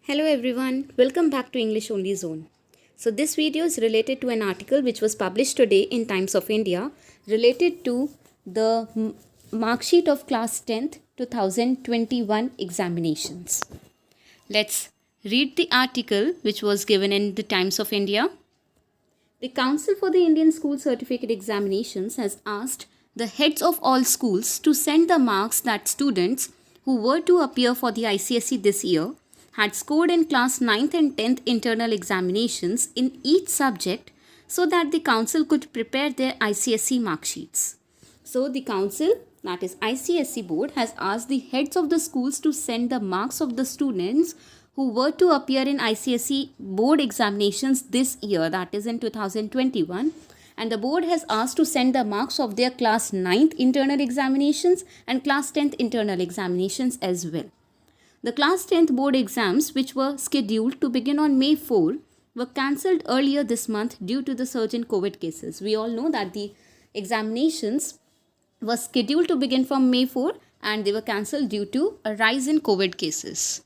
Hello everyone, welcome back to English Only Zone. So this video is related to an article which was published today in Times of India related to the mark sheet of class 10th 2021 examinations. Let's read the article which was given in the Times of India. The Council for the Indian School Certificate Examinations has asked the heads of all schools to send the marks that students who were to appear for the ICSE this year had scored in class 9th and 10th internal examinations in each subject so that the council could prepare their ICSE mark sheets. So the council, that is ICSE board, has asked the heads of the schools to send the marks of the students who were to appear in ICSE board examinations this year, that is in 2021, and the board has asked to send the marks of their class 9th internal examinations and class 10th internal examinations as well. The class 10th board exams, which were scheduled to begin on May 4, were cancelled earlier this month due to the surge in COVID cases. We all know that the examinations were scheduled to begin from May 4 and they were cancelled due to a rise in COVID cases.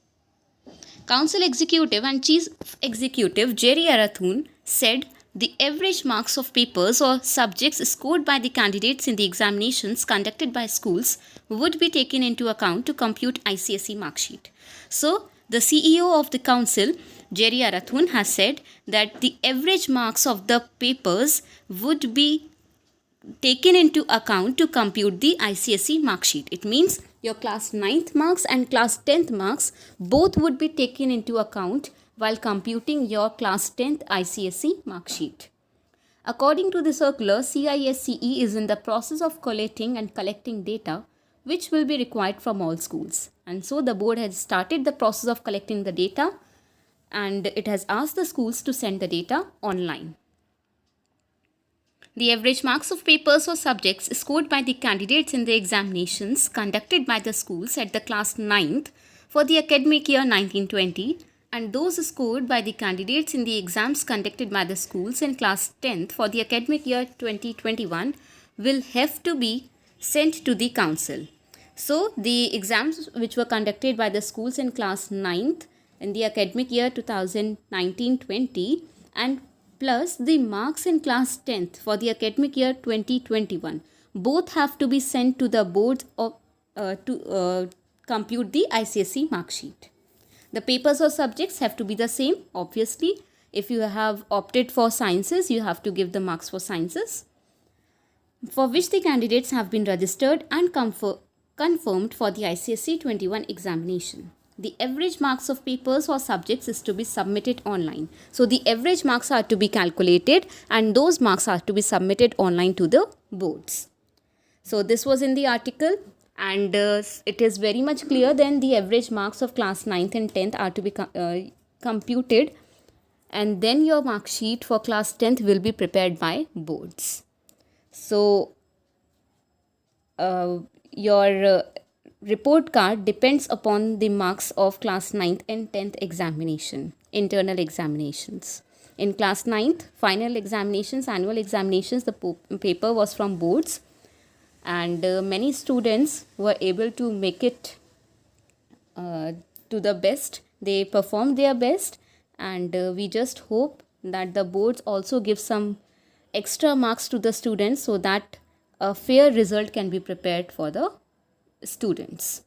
Council Executive and Chief Executive Jerry Arathun said the average marks of papers or subjects scored by the candidates in the examinations conducted by schools would be taken into account to compute ICSE mark sheet. So, the CEO of the council, Jerry Arathun, has said that the average marks of the papers would be taken into account to compute the ICSE mark sheet. It means your class 9th marks and class 10th marks both would be taken into account while computing your class 10th ICSE mark sheet. According to the circular, CISCE is in the process of collating and collecting data which will be required from all schools. And so the board has started the process of collecting the data and it has asked the schools to send the data online. The average marks of papers or subjects scored by the candidates in the examinations conducted by the schools at the class 9th for the academic year 1920 and those scored by the candidates in the exams conducted by the schools in class 10th for the academic year 2021 will have to be sent to the council. So, the exams which were conducted by the schools in class 9th in the academic year 2019-20 and plus the marks in class 10th for the academic year 2021 both have to be sent to the board to compute the ICSE mark sheet. The papers or subjects have to be the same. Obviously, if you have opted for sciences, you have to give the marks for sciences, for which the candidates have been registered and confirmed for the ICSE 21 examination. The average marks of papers or subjects is to be submitted online. So, the average marks are to be calculated and those marks are to be submitted online to the boards. So, this was in the article. And it is very much clear then the average marks of class 9th and 10th are to be computed and then your mark sheet for class 10th will be prepared by boards. So, your report card depends upon the marks of class 9th and 10th examination, internal examinations. In class 9th, final examinations, annual examinations, the paper was from boards. And many students were able to make it to the best. They performed their best and we just hope that the boards also give some extra marks to the students so that a fair result can be prepared for the students.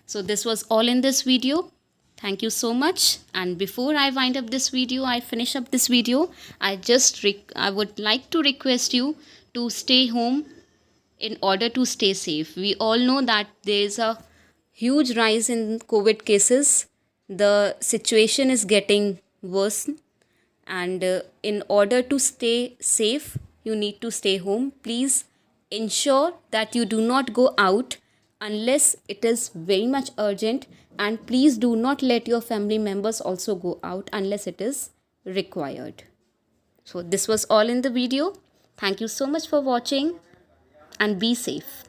So this was all in this video. Thank you so much. And before I wind up this video, I finish up this video, I would like to request you to stay home in order to stay safe. We all know that there is a huge rise in COVID cases. The situation is getting worse and in order to stay safe, you need to stay home. Please ensure that you do not go out unless it is very much urgent and please do not let your family members also go out unless it is required. So this was all in the video. Thank you so much for watching. And be safe.